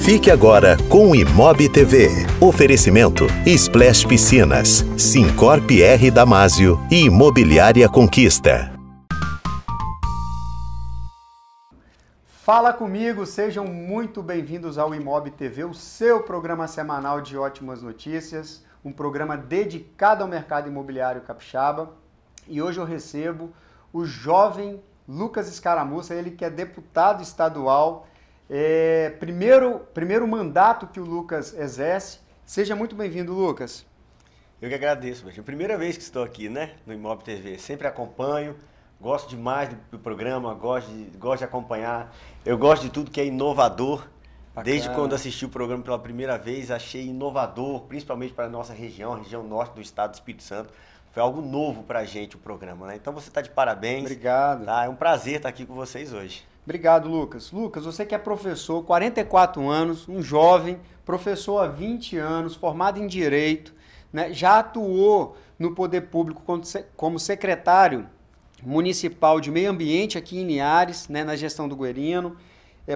Fique agora com o Imob TV. Oferecimento Splash Piscinas, Sincorp R Damásio e Imobiliária Conquista. Fala comigo, sejam muito bem-vindos ao Imob TV, o seu programa semanal de ótimas notícias, um programa dedicado ao mercado imobiliário capixaba. E hoje eu recebo o jovem Lucas Escaramuça, ele que é deputado estadual. Primeiro mandato que o Lucas exerce. Seja muito bem-vindo, Lucas. Eu que agradeço, Betinho. Primeira vez que estou aqui, né, no Imob TV. Sempre acompanho, gosto demais do programa, gosto de acompanhar. Eu gosto de tudo que é inovador. Bacana. Desde quando assisti o programa pela primeira vez, achei inovador, principalmente para a nossa região, a região norte do estado do Espírito Santo. Foi algo novo para a gente o programa, né? Então você está de parabéns. Obrigado. Tá? É um prazer estar aqui com vocês hoje. Obrigado, Lucas. Lucas, você que é professor, 44 anos, um jovem, professor há 20 anos, formado em Direito, né? Já atuou no poder público como secretário municipal de meio ambiente aqui em Linhares, né? Na gestão do Guerino,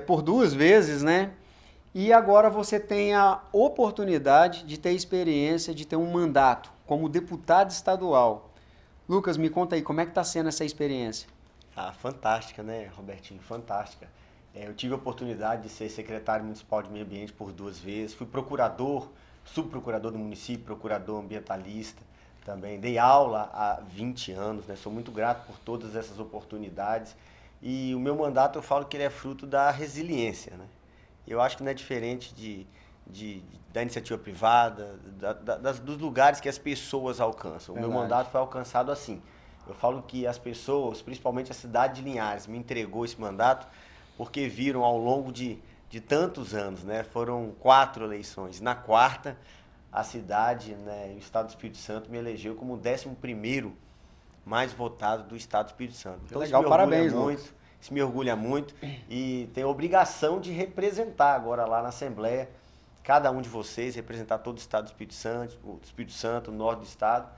por 2 vezes, né? E agora você tem a oportunidade de ter experiência, de ter um mandato como deputado estadual. Lucas, me conta aí, como é que está sendo essa experiência? Ah, fantástica, né, Robertinho? Fantástica. Eu tive a oportunidade de ser secretário municipal de meio ambiente por 2 vezes, fui procurador, subprocurador do município, procurador ambientalista também. Dei aula há 20 anos, né? Sou muito grato por todas essas oportunidades. E o meu mandato, eu falo que ele é fruto da resiliência, né? Eu acho que não é diferente da iniciativa privada, dos lugares que as pessoas alcançam. O meu mandato foi alcançado assim. Eu falo que as pessoas, principalmente a cidade de Linhares, me entregou esse mandato porque viram ao longo de tantos anos, né? Foram 4 eleições. Na 4ª, a cidade, né, o estado do Espírito Santo me elegeu como o 11º mais votado do estado do Espírito Santo. Então, legal, parabéns, Lucas. Isso me orgulha muito e tenho a obrigação de representar agora lá na Assembleia cada um de vocês, representar todo o estado do Espírito Santo, o norte do estado,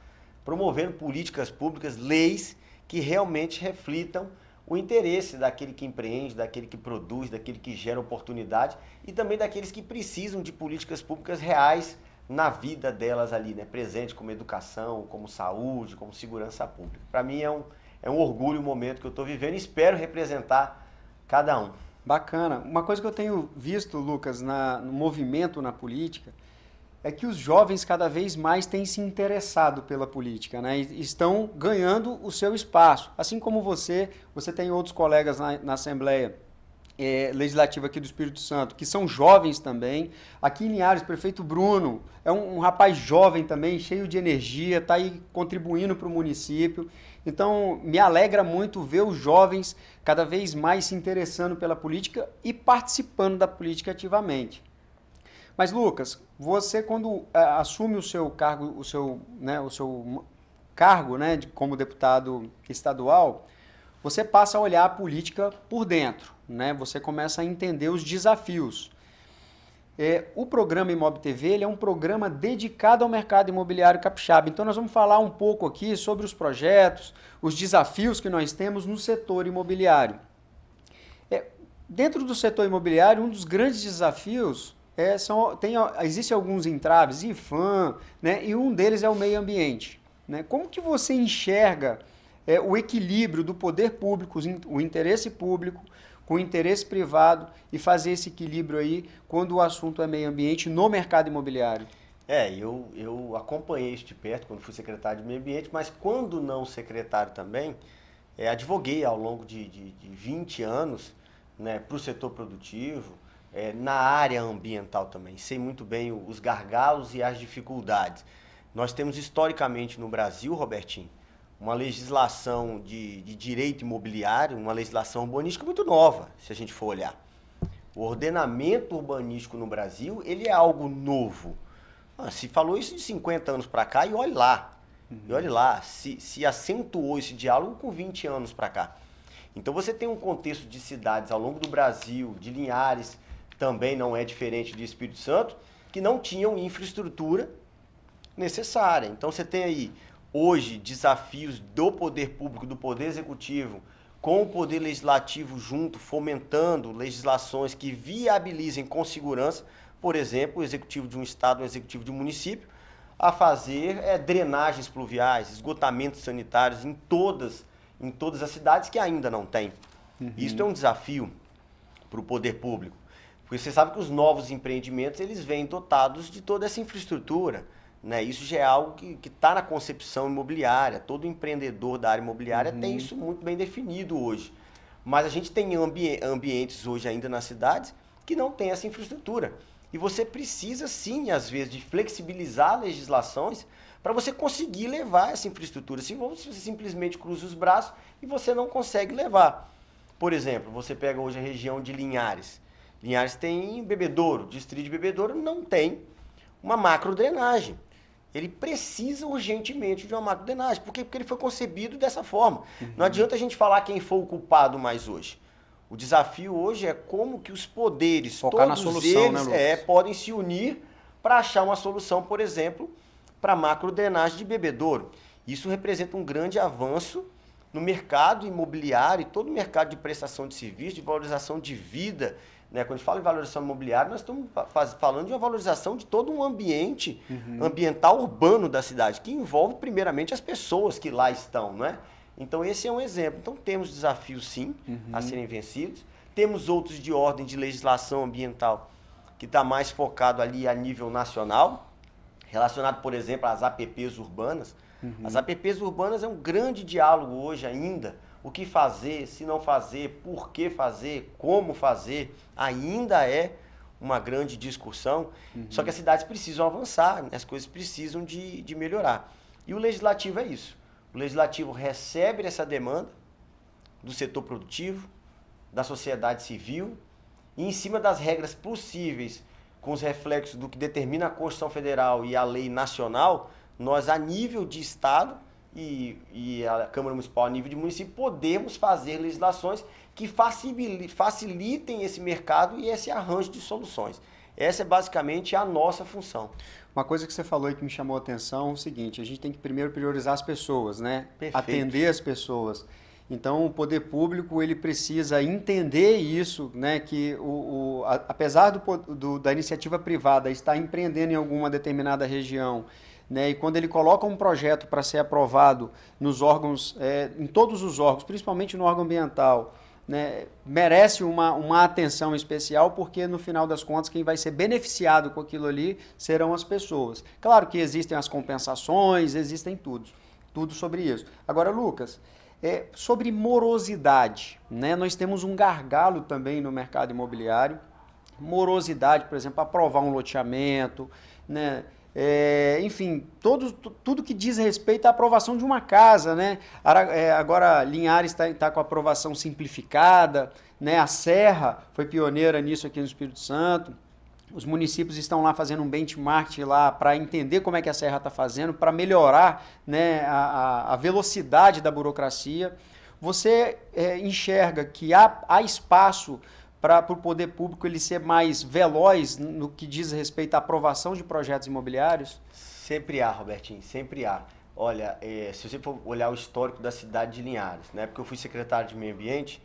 promovendo políticas públicas, leis que realmente reflitam o interesse daquele que empreende, daquele que produz, daquele que gera oportunidade e também daqueles que precisam de políticas públicas reais na vida delas ali, né? Presente como educação, como saúde, como segurança pública. Para mim é um orgulho o momento que eu estou vivendo e espero representar cada um. Bacana. Uma coisa que eu tenho visto, Lucas, no movimento na política, é que os jovens cada vez mais têm se interessado pela política, né? E estão ganhando o seu espaço. Assim como você tem outros colegas na Assembleia Legislativa aqui do Espírito Santo, que são jovens também. Aqui em Linhares, o prefeito Bruno é um rapaz jovem também, cheio de energia, está aí contribuindo para o município. Então, me alegra muito ver os jovens cada vez mais se interessando pela política e participando da política ativamente. Mas, Lucas, você quando assume o seu cargo, como deputado estadual, você passa a olhar a política por dentro, né? Você começa a entender os desafios. O programa Imob TV ele é um programa dedicado ao mercado imobiliário capixaba. Então, nós vamos falar um pouco aqui sobre os projetos, os desafios que nós temos no setor imobiliário. Dentro do setor imobiliário, um dos grandes desafios existem alguns entraves, IFAM, né? E um deles é o meio ambiente, né? Como que você enxerga o equilíbrio do poder público, o interesse público com o interesse privado e fazer esse equilíbrio aí quando o assunto é meio ambiente no mercado imobiliário? Eu acompanhei isso de perto quando fui secretário de meio ambiente, mas quando não secretário também, advoguei ao longo de 20 anos, né, para o setor produtivo, na área ambiental também. Sei muito bem os gargalos e as dificuldades. Nós temos historicamente no Brasil, Robertinho, uma legislação de direito imobiliário, uma legislação urbanística muito nova, se a gente for olhar. O ordenamento urbanístico no Brasil, ele é algo novo. Se falou isso de 50 anos para cá, e olhe lá. E olhe lá, se acentuou esse diálogo com 20 anos para cá. Então você tem um contexto de cidades ao longo do Brasil, de Linhares, também não é diferente do Espírito Santo, que não tinham infraestrutura necessária. Então você tem aí hoje desafios do poder público, do poder executivo, com o Poder Legislativo junto, fomentando legislações que viabilizem com segurança, por exemplo, o executivo de um estado, o executivo de um município, a fazer drenagens pluviais, esgotamentos sanitários em todas as cidades que ainda não tem. Isso é um desafio para o poder público, porque você sabe que os novos empreendimentos eles vêm dotados de toda essa infraestrutura, né? Isso já é algo que está na concepção imobiliária, todo empreendedor da área imobiliária tem isso muito bem definido hoje. Mas a gente tem ambientes hoje ainda nas cidades que não tem essa infraestrutura. E você precisa, sim, às vezes, de flexibilizar legislações para você conseguir levar essa infraestrutura. Se você simplesmente cruza os braços e você não consegue levar. Por exemplo, você pega hoje a região de Linhares. Linhares tem bebedouro, distrito de bebedouro não tem uma macrodrenagem. Ele precisa urgentemente de uma macrodrenagem. Por quê? Porque ele foi concebido dessa forma. Não adianta a gente falar quem foi o culpado mais hoje. O desafio hoje é como que os poderes, focar todos na solução, eles, né, podem se unir para achar uma solução, por exemplo, para a macrodrenagem de bebedouro. Isso representa um grande avanço no mercado imobiliário e todo o mercado de prestação de serviço, de valorização de vida. Né? Quando a gente fala em valorização imobiliária, nós estamos falando de uma valorização de todo um ambiente ambiental urbano da cidade, que envolve primeiramente as pessoas que lá estão, não é? Então esse é um exemplo. Então temos desafios sim a serem vencidos, temos outros de ordem de legislação ambiental que está mais focado ali a nível nacional, relacionado, por exemplo, às APPs urbanas. As APPs urbanas é um grande diálogo hoje ainda. O que fazer, se não fazer, por que fazer, como fazer, ainda é uma grande discussão. Só que as cidades precisam avançar, as coisas precisam de melhorar. E o legislativo é isso. O legislativo recebe essa demanda do setor produtivo, da sociedade civil, e em cima das regras possíveis, com os reflexos do que determina a Constituição Federal e a lei nacional, nós, a nível de Estado e a Câmara Municipal, a nível de município, podemos fazer legislações que facilitem esse mercado e esse arranjo de soluções. Essa é basicamente a nossa função. Uma coisa que você falou aí que me chamou a atenção é o seguinte: a gente tem que primeiro priorizar as pessoas, né? Perfeito. Atender as pessoas. Então, o poder público ele precisa entender isso, né? Que apesar da iniciativa privada estar empreendendo em alguma determinada região, né? E quando ele coloca um projeto para ser aprovado nos órgãos, em todos os órgãos, principalmente no órgão ambiental, né, merece uma atenção especial, porque no final das contas quem vai ser beneficiado com aquilo ali serão as pessoas. Claro que existem as compensações, existem tudo sobre isso. Agora, Lucas, sobre morosidade, né, nós temos um gargalo também no mercado imobiliário. Morosidade, por exemplo, aprovar um loteamento, né? Enfim, tudo que diz respeito à aprovação de uma casa, né? Agora Linhares está com a aprovação simplificada, né? A Serra foi pioneira nisso aqui no Espírito Santo. Os municípios estão lá fazendo um benchmark lá para entender como é que a Serra está fazendo, para melhorar, né, a velocidade da burocracia. Você enxerga que há espaço para o poder público ele ser mais veloz no que diz respeito à aprovação de projetos imobiliários? Sempre há, Robertinho, sempre há. Olha, se você for olhar o histórico da cidade de Linhares, na época que eu fui secretário de Meio Ambiente,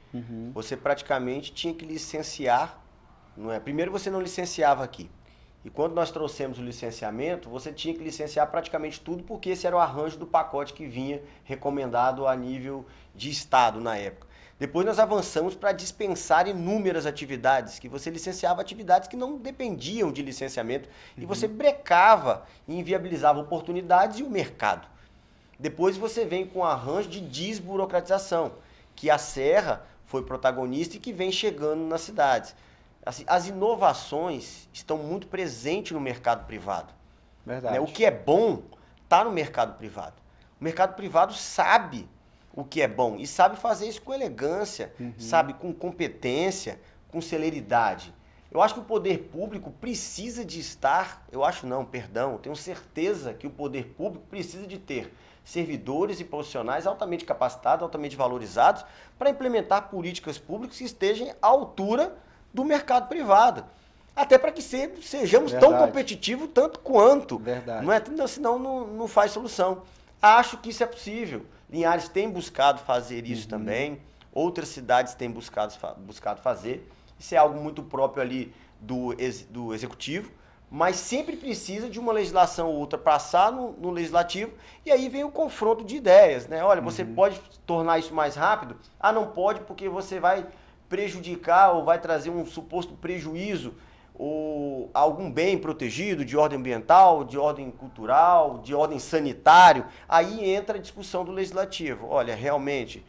você praticamente tinha que licenciar, não é? Primeiro você não licenciava aqui. E quando nós trouxemos o licenciamento, você tinha que licenciar praticamente tudo, porque esse era o arranjo do pacote que vinha recomendado a nível de Estado na época. Depois nós avançamos para dispensar inúmeras atividades, que você licenciava atividades que não dependiam de licenciamento, e você brecava e inviabilizava oportunidades e o mercado. Depois você vem com o arranjo de desburocratização, que a Serra foi protagonista e que vem chegando nas cidades. Assim, as inovações estão muito presentes no mercado privado. Verdade. Né? O que é bom está no mercado privado. O mercado privado sabe o que é bom e sabe fazer isso com elegância, sabe, com competência, com celeridade. Eu acho que o poder público precisa de estar, tenho certeza que o poder público precisa de ter servidores e profissionais altamente capacitados, altamente valorizados, para implementar políticas públicas que estejam à altura do mercado privado. Até para que sejamos tão competitivos tanto quanto. Verdade. Não é? Senão não faz solução. Acho que isso é possível. Linhares tem buscado fazer isso também. outras cidades têm buscado fazer. Isso é algo muito próprio ali do executivo, mas sempre precisa de uma legislação ou outra passar no legislativo, e aí vem o confronto de ideias, né? Olha, você pode tornar isso mais rápido? Ah, não pode porque você vai prejudicar ou vai trazer um suposto prejuízo ou algum bem protegido de ordem ambiental, de ordem cultural, de ordem sanitário. Aí entra a discussão do legislativo. Olha, realmente,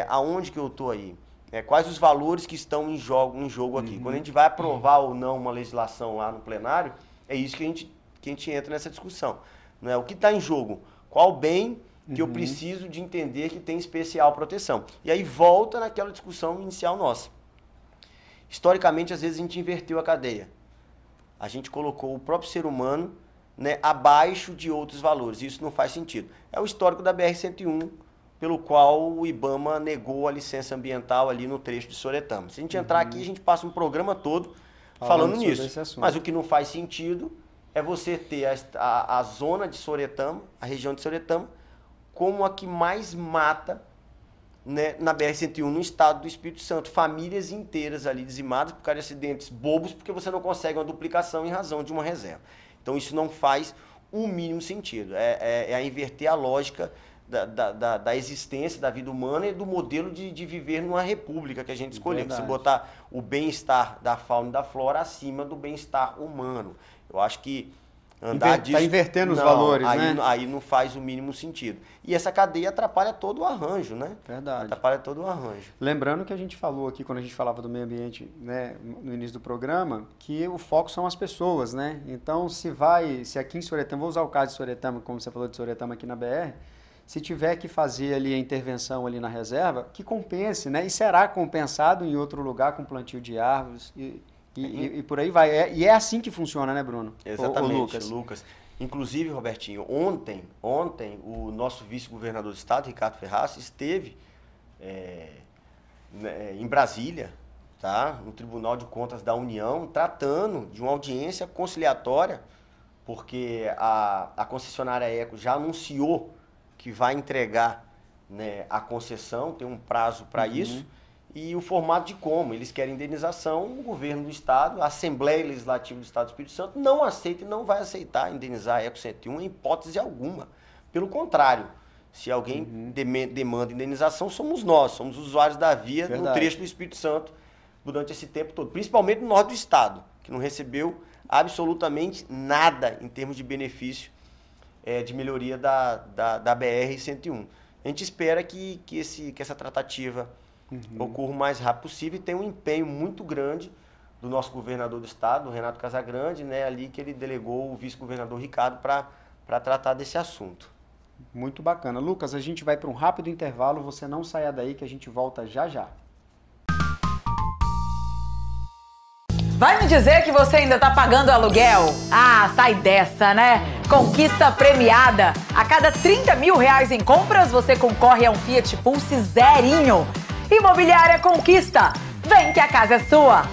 aonde que eu estou aí? Quais os valores que estão em jogo aqui? Quando a gente vai aprovar ou não uma legislação lá no plenário, é isso que a gente entra nessa discussão. Né? O que está em jogo? Qual bem que eu preciso de entender que tem especial proteção? E aí volta naquela discussão inicial nossa. Historicamente, às vezes, a gente inverteu a cadeia. A gente colocou o próprio ser humano, né, abaixo de outros valores. Isso não faz sentido. É o histórico da BR-101, pelo qual o IBAMA negou a licença ambiental ali no trecho de Soretama. Se a gente entrar aqui, a gente passa um programa todo falando nisso. Mas o que não faz sentido é você ter a zona de Soretama, a região de Soretama, como a que mais mata, né, na BR-101 no estado do Espírito Santo. Famílias inteiras ali dizimadas por causa de acidentes bobos, porque você não consegue uma duplicação em razão de uma reserva. Então isso não faz o mínimo sentido. É a inverter a lógica da existência da vida humana e do modelo de viver numa república que a gente escolheu. Se botar o bem-estar da fauna e da flora acima do bem-estar humano. Eu acho que andar disso... Está invertendo os valores, né? Aí não faz o mínimo sentido. E essa cadeia atrapalha todo o arranjo, né? Verdade. Atrapalha todo o arranjo. Lembrando que a gente falou aqui, quando a gente falava do meio ambiente, né, no início do programa, que o foco são as pessoas, né? Então, se aqui em Soretama, vou usar o caso de Soretama, como você falou de Soretama aqui na BR, se tiver que fazer ali a intervenção ali na reserva, que compense, né? E será compensado em outro lugar com plantio de árvores e por aí vai. E é assim que funciona, né, Bruno? Exatamente, Lucas. Inclusive, Robertinho, ontem o nosso vice-governador do estado, Ricardo Ferraz, esteve em Brasília, tá? No Tribunal de Contas da União, tratando de uma audiência conciliatória, porque a concessionária Eco já anunciou que vai entregar, né, a concessão, tem um prazo para isso, e o formato de como. Eles querem indenização, o governo do estado, a Assembleia Legislativa do Estado do Espírito Santo não aceita e não vai aceitar indenizar a Eco 101 em hipótese alguma. Pelo contrário, se alguém demanda indenização, somos nós, somos usuários da via no trecho do Espírito Santo durante esse tempo todo, principalmente no norte do estado, que não recebeu absolutamente nada em termos de benefício de melhoria da BR-101. A gente espera que essa tratativa ocorra o mais rápido possível e tem um empenho muito grande do nosso governador do estado, o Renato Casagrande, né, ali que ele delegou o vice-governador Ricardo para tratar desse assunto. Muito bacana. Lucas, a gente vai para um rápido intervalo, você não saia daí que a gente volta já já. Vai me dizer que você ainda tá pagando aluguel? Ah, sai dessa, né? Conquista premiada. A cada 30 mil reais em compras, você concorre a um Fiat Pulse zerinho. Imobiliária Conquista. Vem que a casa é sua.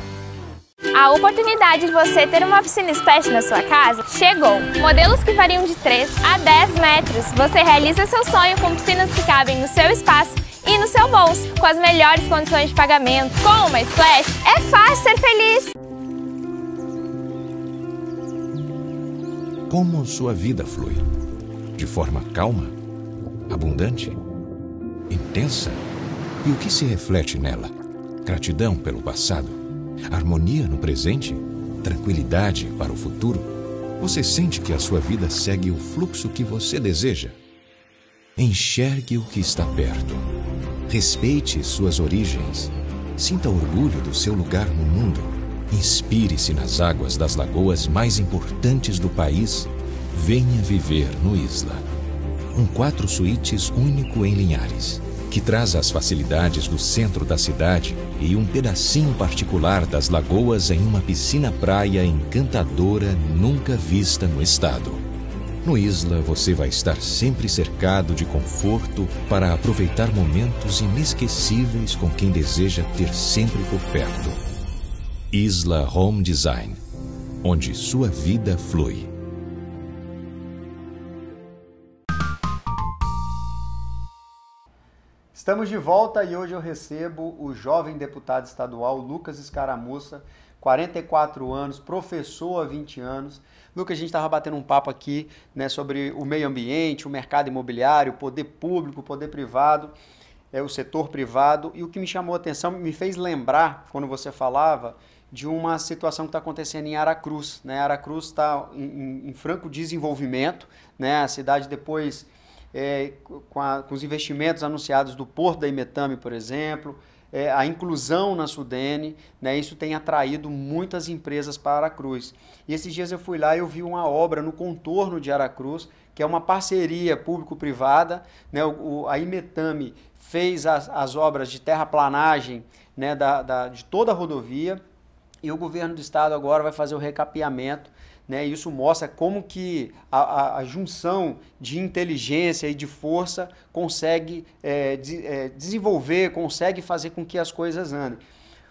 A oportunidade de você ter uma piscina splash na sua casa chegou. Modelos que variam de 3 a 10 metros. Você realiza seu sonho com piscinas que cabem no seu espaço e no seu bolso, com as melhores condições de pagamento. Com uma splash, é fácil ser feliz. Como sua vida flui? De forma calma? Abundante? Intensa? E o que se reflete nela? Gratidão pelo passado? Harmonia no presente? Tranquilidade para o futuro? Você sente que a sua vida segue o fluxo que você deseja? Enxergue o que está perto. Respeite suas origens. Sinta orgulho do seu lugar no mundo. Inspire-se nas águas das lagoas mais importantes do país. Venha viver no Isla. Um 4 suítes único em Linhares, que traz as facilidades do centro da cidade e um pedacinho particular das lagoas em uma piscina-praia encantadora nunca vista no estado. No Isla você vai estar sempre cercado de conforto para aproveitar momentos inesquecíveis com quem deseja ter sempre por perto. Isla Home Design, onde sua vida flui. Estamos de volta e hoje eu recebo o jovem deputado estadual Lucas Escaramuça, 44 anos, professor há 20 anos. Lucas, a gente estava batendo um papo aqui, né, sobre o meio ambiente, o mercado imobiliário, o poder público, o poder privado, o setor privado. E o que me chamou a atenção, me fez lembrar, quando você falava, de uma situação que está acontecendo em Aracruz. Né? Aracruz está em franco desenvolvimento, né? A cidade depois... com os investimentos anunciados do Porto da Imetame, por exemplo, a inclusão na Sudene, né, isso tem atraído muitas empresas para Aracruz. E esses dias eu fui lá e eu vi uma obra no contorno de Aracruz, que é uma parceria público-privada, né, a Imetame fez as obras de terraplanagem, né, de toda a rodovia, e o governo do estado agora vai fazer o recapeamento. Né, isso mostra como que a junção de inteligência e de força consegue desenvolver, consegue fazer com que as coisas andem.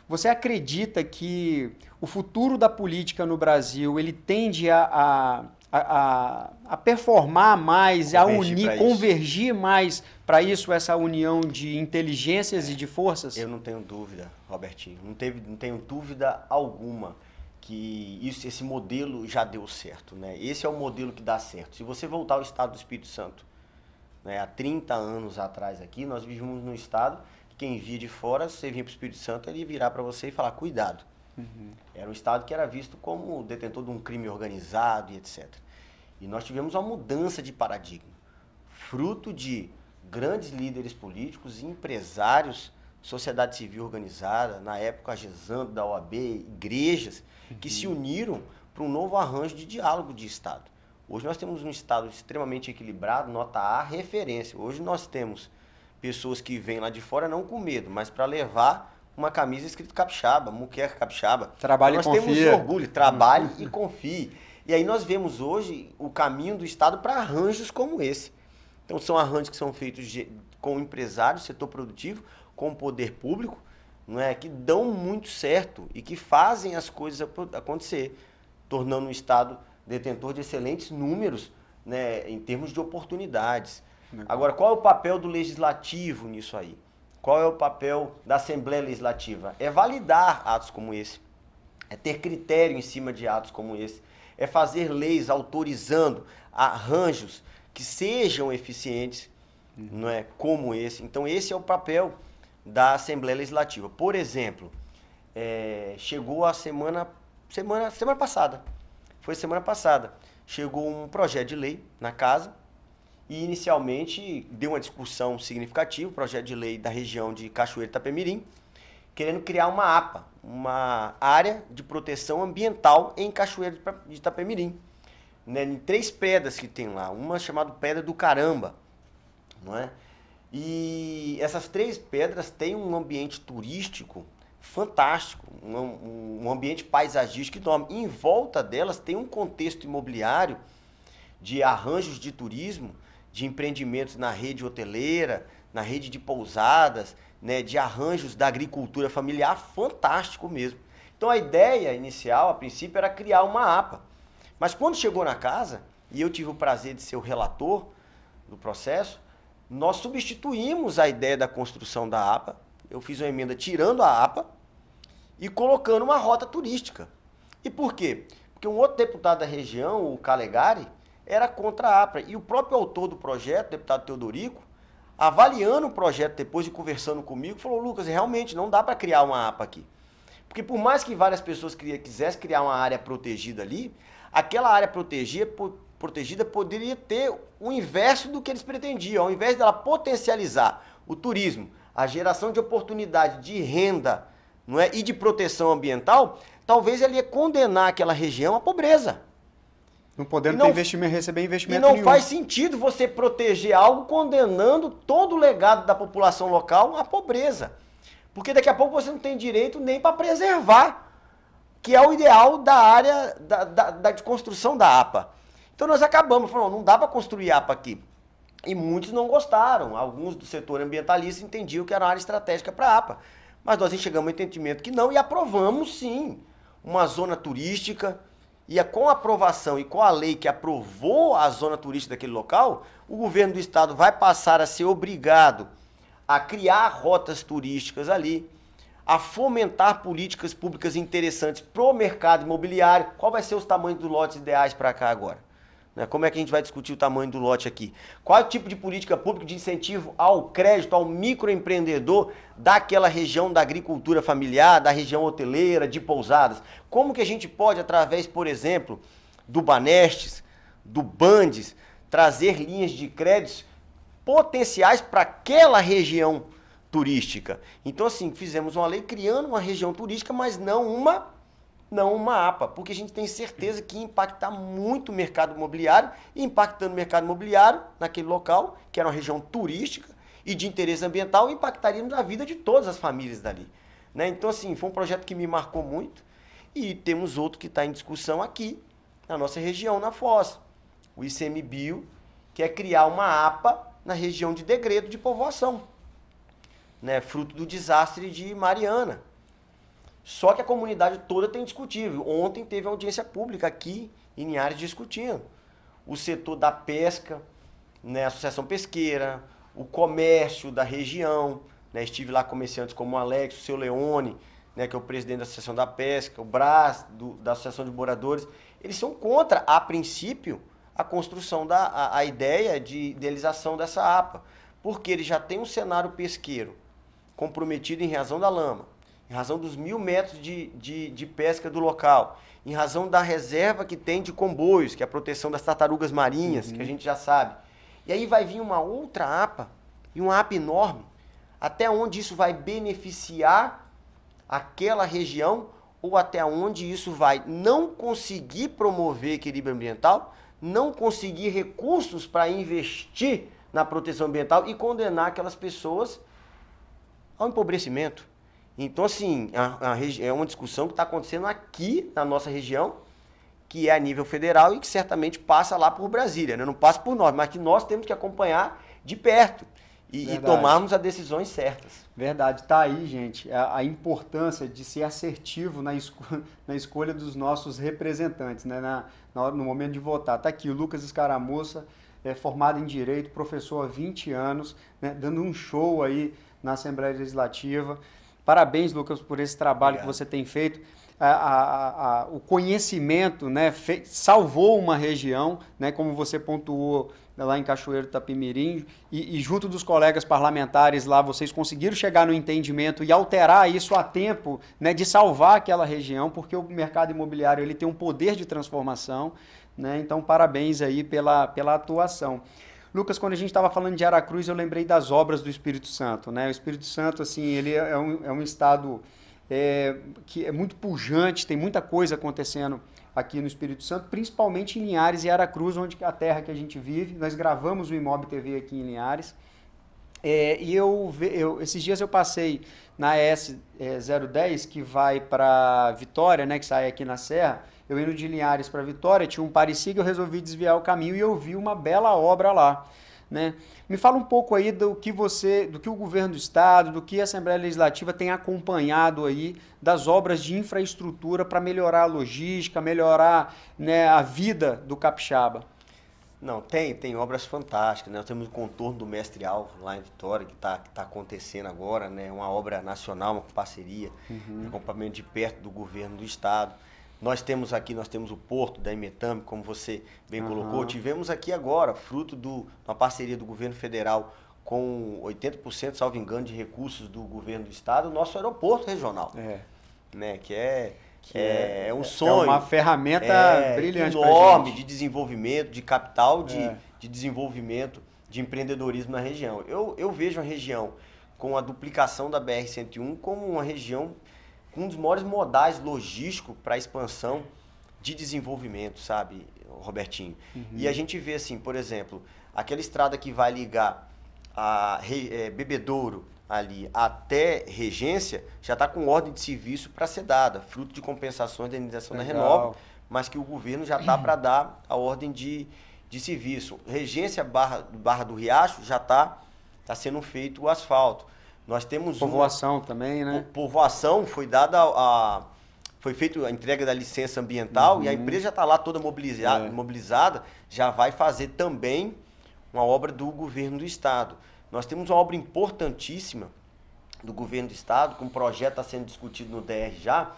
Você acredita que o futuro da política no Brasil ele tende a performar mais, a unir, convergir mais para isso, essa união de inteligências e de forças? Eu não tenho dúvida, Robertinho, não tenho dúvida alguma que esse modelo já deu certo, né? Esse é o modelo que dá certo. Se você voltar ao estado do Espírito Santo, né, há 30 anos atrás aqui, nós vivíamos num estado que quem via de fora, você vinha para o Espírito Santo, ele ia virar para você e falar, cuidado. Uhum. Era um estado que era visto como detentor de um crime organizado e etc. E nós tivemos uma mudança de paradigma, fruto de grandes líderes políticos, empresários, sociedade civil organizada, na época a GESANDO, da OAB, igrejas, que se uniram para um novo arranjo de diálogo de Estado. Hoje nós temos um Estado extremamente equilibrado, nota A, referência. Hoje nós temos pessoas que vêm lá de fora não com medo, mas para levar uma camisa escrito capixaba, muqueca capixaba. Trabalhe e confie. Nós temos orgulho, trabalhe e confie. E aí nós vemos hoje o caminho do Estado para arranjos como esse. Então são arranjos que são feitos com empresários, setor produtivo, com o poder público, não é, que dão muito certo e que fazem as coisas acontecer, tornando o Estado detentor de excelentes números, né, em termos de oportunidades. Agora, qual é o papel do Legislativo nisso aí? Qual é o papel da Assembleia Legislativa? É validar atos como esse, é ter critério em cima de atos como esse, é fazer leis autorizando arranjos que sejam eficientes, não é, como esse. Então, esse é o papel da Assembleia Legislativa. Por exemplo, chegou a semana passada, foi semana passada, chegou um projeto de lei na casa e inicialmente deu uma discussão significativa, projeto de lei da região de Cachoeiro de Itapemirim, querendo criar uma APA, uma área de proteção ambiental em Cachoeiro de Itapemirim, né, em 3 pedras que tem lá, uma chamada Pedra do Caramba, não é? E essas 3 pedras têm um ambiente turístico fantástico, um ambiente paisagístico enorme. E em volta delas tem um contexto imobiliário de arranjos de turismo, de empreendimentos na rede hoteleira, na rede de pousadas, né, de arranjos da agricultura familiar, fantástico mesmo. Então a ideia inicial, a princípio, era criar uma APA. Mas quando chegou na casa, e eu tive o prazer de ser o relator do processo, nós substituímos a ideia da construção da APA, eu fiz uma emenda tirando a APA e colocando uma rota turística. E por quê? Porque um outro deputado da região, o Calegari, era contra a APA. E o próprio autor do projeto, o deputado Teodorico, avaliando o projeto depois e conversando comigo, falou, Lucas, realmente não dá para criar uma APA aqui. Porque por mais que várias pessoas quisessem criar uma área protegida ali, aquela área protegida poderia ter o inverso do que eles pretendiam. Ao invés dela potencializar o turismo, a geração de oportunidade de renda, não é, e de proteção ambiental, talvez ele ia condenar aquela região à pobreza. Não podendo ter investimento, receber investimento nenhum. E nenhum. Faz sentido você proteger algo condenando todo o legado da população local à pobreza. Porque daqui a pouco você não tem direito nem para preservar, que é o ideal da área de construção da APA. Então nós acabamos falando, não dá para construir APA aqui. E muitos não gostaram. Alguns do setor ambientalista entendiam que era uma área estratégica para a APA. Mas nós chegamos ao entendimento que não e aprovamos sim uma zona turística. E com a aprovação e com a lei que aprovou a zona turística daquele local, o governo do estado vai passar a ser obrigado a criar rotas turísticas ali, a fomentar políticas públicas interessantes para o mercado imobiliário. Qual vai ser os tamanhos dos lotes ideais para cá agora? Como é que a gente vai discutir o tamanho do lote aqui? Qual é o tipo de política pública de incentivo ao crédito, ao microempreendedor daquela região da agricultura familiar, da região hoteleira, de pousadas? Como que a gente pode, através, por exemplo, do Banestes, do Bandes, trazer linhas de créditos potenciais para aquela região turística? Então, assim, fizemos uma lei criando uma região turística, mas não uma APA, porque a gente tem certeza que ia impactar muito o mercado imobiliário, e impactando o mercado imobiliário naquele local, que era uma região turística e de interesse ambiental, impactaríamos a vida de todas as famílias dali. Então, assim, foi um projeto que me marcou muito, e temos outro que está em discussão aqui, na nossa região, na Foz, o ICMBio, que é criar uma APA na região de Degredo de Povoação, fruto do desastre de Mariana. Só que a comunidade toda tem discutível. Ontem teve audiência pública aqui em Linhares discutindo. O setor da pesca, a Associação Pesqueira, o comércio da região. Estive lá com comerciantes como o Alex, o seu Leone, que é o presidente da Associação da Pesca, o Brás, da Associação de Moradores. Eles são contra, a princípio, a construção a ideia de idealização dessa APA. Porque ele já tem um cenário pesqueiro comprometido em razão da lama, em razão dos 1.000 metros de pesca do local, em razão da reserva que tem de comboios, que é a proteção das tartarugas marinhas, que a gente já sabe. E aí vai vir uma outra APA, e uma APA enorme, até onde isso vai beneficiar aquela região, ou até onde isso vai não conseguir promover equilíbrio ambiental, não conseguir recursos para investir na proteção ambiental e condenar aquelas pessoas ao empobrecimento. Então, assim, é uma discussão que está acontecendo aqui na nossa região, que é a nível federal e que certamente passa lá por Brasília, não passa por nós, mas que nós temos que acompanhar de perto e tomarmos as decisões certas. Verdade, tá aí, gente, a importância de ser assertivo na escolha dos nossos representantes, no momento de votar. Tá aqui o Lucas Escaramuça, formado em Direito, professor há 20 anos, dando um show aí na Assembleia Legislativa. Parabéns, Lucas, por esse trabalho Obrigado. Que você tem feito. O conhecimento salvou uma região, como você pontuou lá em Cachoeiro do Itapemirim, e junto dos colegas parlamentares lá, vocês conseguiram chegar no entendimento e alterar isso a tempo de salvar aquela região, porque o mercado imobiliário ele tem um poder de transformação. Então, parabéns aí pela atuação. Lucas, quando a gente estava falando de Aracruz, eu lembrei das obras do Espírito Santo. O Espírito Santo, assim, ele é um estado que é muito pujante, tem muita coisa acontecendo aqui no Espírito Santo, principalmente em Linhares e Aracruz, onde é a terra que a gente vive. Nós gravamos o Imob TV aqui em Linhares. Esses dias eu passei na S010, que vai para Vitória, que sai aqui na Serra. Eu indo de Linhares para Vitória, tinha um Pareciga, eu resolvi desviar o caminho e eu vi uma bela obra lá. Me fala um pouco aí do que o governo do estado, do que a Assembleia Legislativa tem acompanhado aí das obras de infraestrutura para melhorar a logística, melhorar a vida do capixaba. Não, tem obras fantásticas, Nós temos o contorno do Mestre Alvo lá em Vitória, que tá acontecendo agora, Uma obra nacional, uma parceria, acompanhamento de perto do governo do estado. Nós temos o Porto da Imetame, como você bem colocou. Tivemos aqui agora, fruto de uma parceria do governo federal com 80%, salvo engano, de recursos do governo do estado, o nosso aeroporto regional. Que é um sonho. É uma ferramenta brilhante enorme de desenvolvimento, de capital, de desenvolvimento, de empreendedorismo na região. Eu vejo a região com a duplicação da BR-101 como uma região com um dos maiores modais logísticos para a expansão de desenvolvimento, sabe, Robertinho? E a gente vê assim, por exemplo, aquela estrada que vai ligar a Bebedouro ali até Regência, já está com ordem de serviço para ser dada, fruto de compensações da indenização da Renova, mas que o governo já está para dar a ordem de serviço. Regência Barra do Riacho já está sendo feito o asfalto. Nós temos povoação também, Povoação foi dada foi feita a entrega da licença ambiental e a empresa já está lá toda mobilizada, já vai fazer também uma obra do governo do estado. Nós temos uma obra importantíssima do governo do estado, que um projeto está sendo discutido no DR já.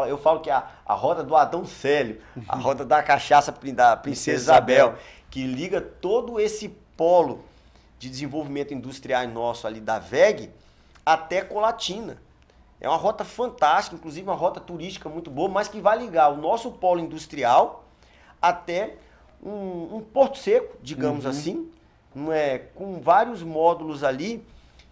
Eu falo que a roda do Adão Célio, a roda da cachaça da Princesa Isabel, que liga todo esse polo de desenvolvimento industrial nosso ali da VEG até Colatina. É uma rota fantástica, inclusive uma rota turística muito boa, mas que vai ligar o nosso polo industrial até um Porto Seco, digamos assim, não é, com vários módulos ali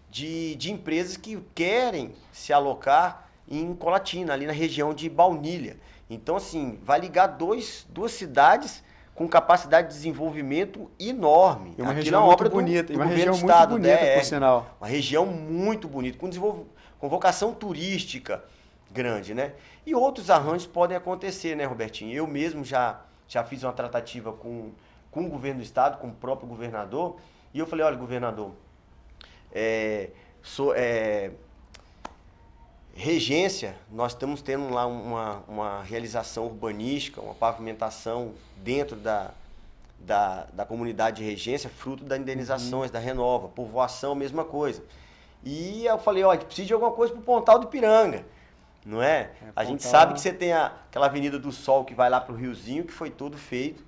de empresas que querem se alocar em Colatina, ali na região de Baunilha. Então, assim, vai ligar duas cidades com capacidade de desenvolvimento enorme. E uma região muito bonita, uma região muito bonita, por sinal. Uma região muito bonita, com vocação turística grande, né? E outros arranjos podem acontecer, né, Robertinho? Eu mesmo já fiz uma tratativa com o governo do estado, com o próprio governador, e eu falei, olha, governador, Regência, nós estamos tendo lá uma realização urbanística, uma pavimentação dentro da comunidade de Regência, fruto das indenizações, da Renova, povoação, mesma coisa. E eu falei, olha, precisa de alguma coisa para o Pontal do Ipiranga, não é? A gente sabe que você tem aquela Avenida do Sol que vai lá para o Riozinho, que foi todo feito,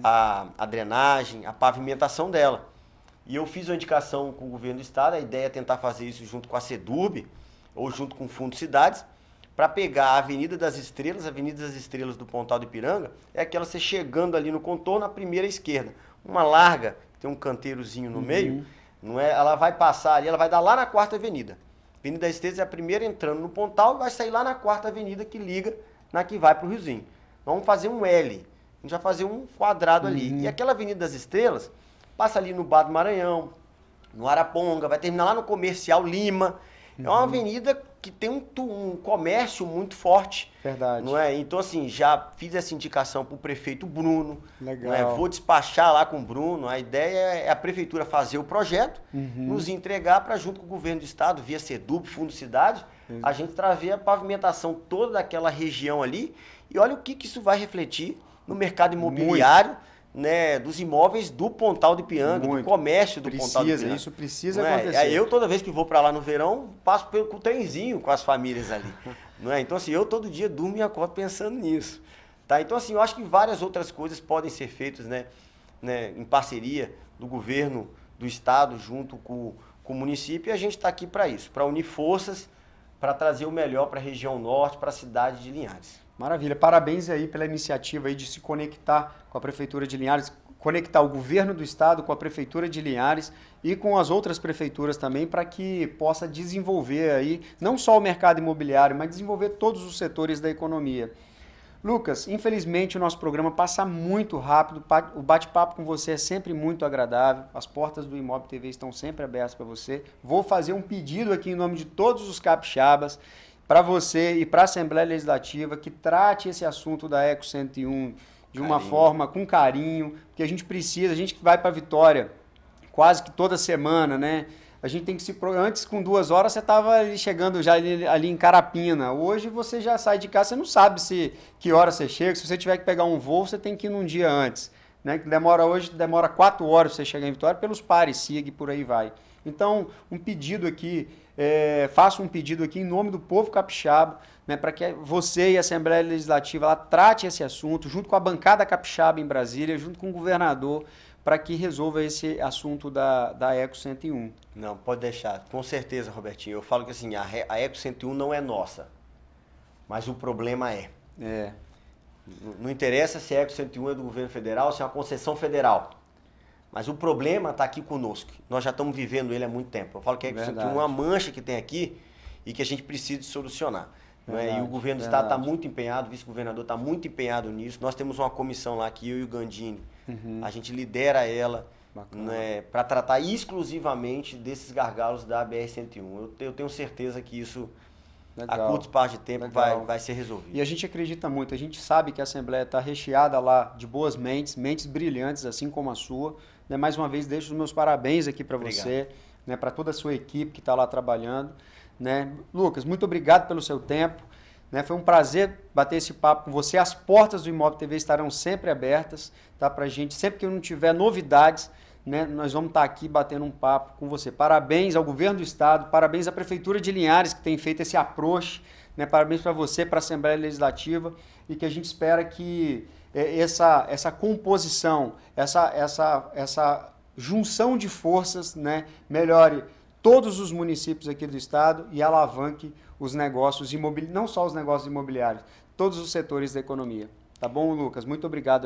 a drenagem, a pavimentação dela. E eu fiz uma indicação com o governo do estado, a ideia é tentar fazer isso junto com a SEDURB, ou junto com o Fundo Cidades, para pegar a Avenida das Estrelas do Pontal do Ipiranga, é aquela você chegando ali no contorno, à primeira esquerda. Uma larga, tem um canteirozinho no meio, não é? Ela vai passar ali, ela vai dar lá na 4ª Avenida. Avenida das Estrelas é a primeira entrando no Pontal e vai sair lá na 4ª Avenida que liga na que vai para o Riozinho. Vamos fazer um L, a gente vai fazer um quadrado ali. E aquela Avenida das Estrelas passa ali no Bar do Maranhão, no Araponga, vai terminar lá no Comercial Lima. É uma avenida que tem um comércio muito forte. Verdade. Não é? Então, assim, já fiz essa indicação para o prefeito Bruno. Legal. Não é? Vou despachar lá com o Bruno. A ideia é a prefeitura fazer o projeto, nos entregar para, junto com o governo do estado, via SEDURB, Fundo Cidade, a gente trazer a pavimentação toda daquela região ali. E olha o que isso vai refletir no mercado imobiliário, né, dos imóveis do Pontal do Ipiranga, do comércio do Pontal do Ipiranga. Isso precisa acontecer. Eu, toda vez que vou para lá no verão, passo com o trenzinho com as famílias ali. Não é? Então, assim, eu todo dia durmo e acordo pensando nisso. Tá? Então, assim, eu acho que várias outras coisas podem ser feitas, né, em parceria do governo do estado junto com o município, e a gente está aqui para isso, para unir forças, para trazer o melhor para a região norte, para a cidade de Linhares. Maravilha, parabéns aí pela iniciativa aí de se conectar com a Prefeitura de Linhares, conectar o governo do estado com a Prefeitura de Linhares e com as outras prefeituras também, para que possa desenvolver aí, não só o mercado imobiliário, mas desenvolver todos os setores da economia. Lucas, infelizmente o nosso programa passa muito rápido, o bate-papo com você é sempre muito agradável, as portas do Imob TV estão sempre abertas para você. Vou fazer um pedido aqui em nome de todos os capixabas, para você e para a Assembleia Legislativa, que trate esse assunto da Eco 101 de uma forma com carinho, porque a gente precisa, a gente que vai para Vitória quase que toda semana, né? A gente tem que se... Antes, com 2 horas, você estava chegando já ali em Carapina. Hoje, você já sai de casa, você não sabe que hora você chega. Se você tiver que pegar um voo, você tem que ir num dia antes. Né? Hoje demora 4 horas para você chegar em Vitória, pelos pares, SIG e por aí vai. Então, um pedido aqui, faço um pedido aqui em nome do povo capixaba, né, para que você e a Assembleia Legislativa ela trate esse assunto, junto com a bancada capixaba em Brasília, junto com o governador, para que resolva esse assunto da Eco 101. Não, pode deixar. Com certeza, Robertinho. Eu falo que assim, a Eco 101 não é nossa, mas o problema é. Não interessa se a Eco 101 é do governo federal, se é uma concessão federal. Mas o problema está aqui conosco. Nós já estamos vivendo ele há muito tempo. Eu falo que a Eco 101 é uma mancha que tem aqui e que a gente precisa de solucionar. Verdade, e o governo do estado está muito empenhado, o vice-governador está muito empenhado nisso. Nós temos uma comissão lá que eu e o Gandini, a gente lidera ela, né, para tratar exclusivamente desses gargalos da BR-101. Eu tenho certeza que isso, a curto espaço de tempo, vai ser resolvido. E a gente acredita muito, a gente sabe que a Assembleia está recheada lá de boas mentes, mentes brilhantes, assim como a sua. Né, mais uma vez, deixo os meus parabéns aqui para você, né, para toda a sua equipe que está lá trabalhando. Né? Lucas, muito obrigado pelo seu tempo. Né? Foi um prazer bater esse papo com você. As portas do Imob TV estarão sempre abertas, tá? Para a gente, sempre que eu não tiver novidades, né, nós vamos estar aqui batendo um papo com você. Parabéns ao governo do estado, parabéns à Prefeitura de Linhares, que tem feito esse approach, né, parabéns para você, para a Assembleia Legislativa, e que a gente espera que essa composição, essa junção de forças, né, melhore todos os municípios aqui do estado e alavanque os negócios imobiliários, não só os negócios imobiliários, todos os setores da economia. Tá bom, Lucas? Muito obrigado.